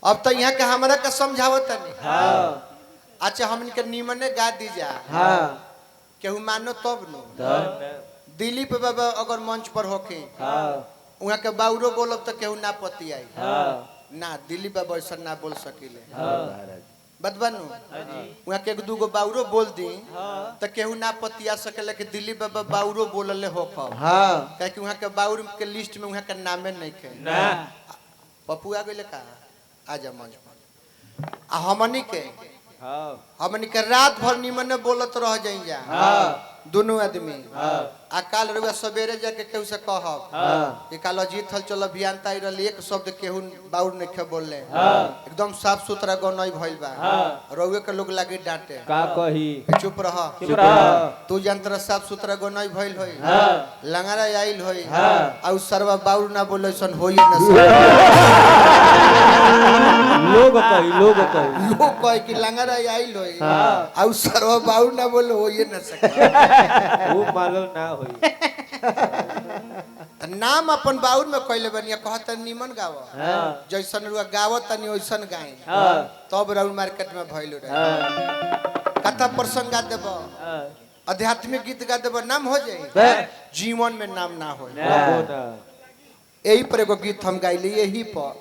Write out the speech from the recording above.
अब तो यहाँ के हमारा का समझावत नहीं। अच्छा हमन के नीमने गा दी जा केहू मानो तब नो। दिलीप बाबा अगर मंच पर होके वहाँ के बाउरो बोलब तो केहू ना पति आई ना दिलीप बाबा ऐसा ना बोल सकिले बदबनु वहाँ के दूगो बाउरो बोल दी तो केहू ना पतिया सकेला कि दिलीप बाबा बाउरो बोलले हो कहे कि वहाँ के बाउर के लिस्ट में वहाँ के नामे नहीं खे पप्पू आ गए का आजा मंच पर आ हमनी के रात भर निमन बोलत रह जाई जा दोनों आदमी आ काल रुआ सवेरे जाके केहू से कहब कि काल अजीत हल चल अभियंता आई रहल एक शब्द केहू बाउर नहीं खे बोलले एकदम साफ सुथरा गनई भइल बा रउए के लोग लागे डांटे का कही चुप रह तू जानतर साफ सुथरा गनई भइल होई लंगड़ा आइल होई आ उ सरवा बाउर ना बोले सन होई ना लोग कही कि लंगड़ा आइल होई आ उ सरवा बाउर ना बोले होई ना सके वो मालूम ना होई नाम अपन बाउर में कहले बनिया कहत निमन गाव जैसन रुआ गावत तनी ओइसन गाई तब राउर मार्केट में भइल रहे कथा प्रसंग गा देब आध्यात्मिक गीत गा देब नाम हो जाए जीवन में नाम ना हो यही पर एगो गीत हम गाइली यही पर